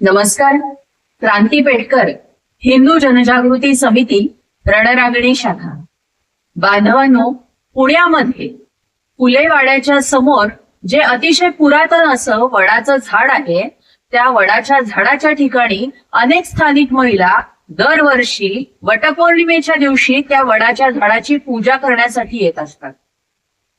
नमस्कार. क्रांती पेटकर, हिंदू जनजागृती समिती, रणरागिणी शाखा. बांधवांनो, पुण्यामध्ये फुलेवाड्याच्या समोर जे अतिशय पुरातन असं वडाचं झाड आहे, त्या वडाच्या झाडाच्या ठिकाणी अनेक स्थानिक महिला दरवर्षी वटपौर्णिमेच्या दिवशी त्या वडाच्या झाडाची पूजा करण्यासाठी येत असतात.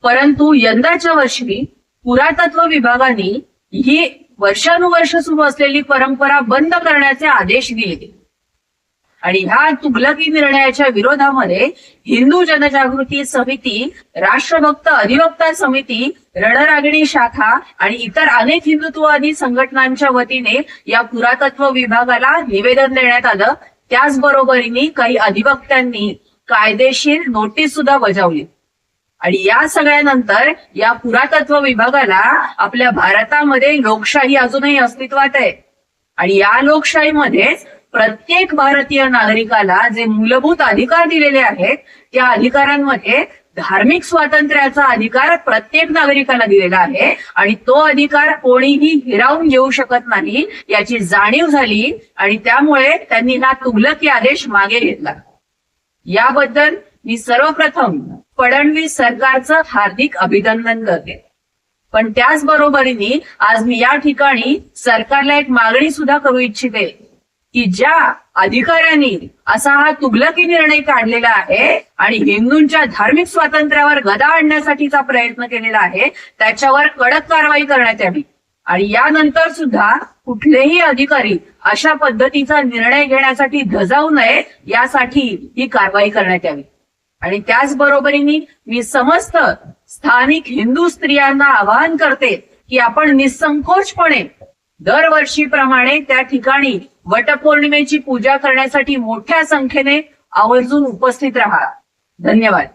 परंतु यंदाच्या वर्षी पुरातत्व विभागाने ही वर्षानुवर्ष सुरू असलेली परंपरा बंद करण्याचे आदेश दिले आणि ह्या तुघलकी निर्णयाच्या विरोधामध्ये हिंदू जनजागृती समिती, राष्ट्रभक्त अधिवक्ता समिती, रणरागिणी शाखा आणि इतर अनेक हिंदुत्ववादी संघटनांच्या वतीने या पुरातत्व विभागाला निवेदन देण्यात आलं. त्याचबरोबरीने काही अधिवक्त्यांनी कायदेशीर नोटीस सुद्धा बजावली. आणि या सगळ्यानंतर या पुरातत्व विभागाला आपल्या भारतामध्ये लोकशाही अजूनही अस्तित्वात आहे आणि या लोकशाहीमध्येच प्रत्येक भारतीय नागरिकाला जे मूलभूत अधिकार दिलेले आहेत त्या अधिकारांमध्ये धार्मिक स्वातंत्र्याचा अधिकार प्रत्येक नागरिकाला दिलेला आहे आणि तो अधिकार कोणीही हिरावून घेऊ शकत नाही याची जाणीव झाली आणि त्यामुळे त्यांनी हा तुघलकी आदेश मागे घेतला. याबद्दल मी सर्वप्रथम फडणवीस सरकारचं हार्दिक अभिनंदन करते. पण त्याचबरोबरीने आज मी या ठिकाणी सरकारला एक मागणी सुद्धा करू इच्छिते की ज्या अधिकाऱ्यांनी असा हा तुघलकी निर्णय काढलेला आहे आणि हिंदूंच्या धार्मिक स्वातंत्र्यावर गदा आणण्यासाठीचा प्रयत्न केलेला आहे त्याच्यावर कडक कारवाई करण्यात यावी आणि यानंतर सुद्धा कुठलेही अधिकारी अशा पद्धतीचा निर्णय घेण्यासाठी धजावू नये यासाठी ही कारवाई करण्यात यावी. आणि त्याचबरोबरीने मी समस्त स्थानिक हिंदू स्त्रियांना आवाहन करते की आपण निसंकोचपणे दरवर्षीप्रमाणे त्या ठिकाणी वटपौर्णिमेची पूजा करण्यासाठी मोठ्या संख्येने आवर्जून उपस्थित राहा. धन्यवाद.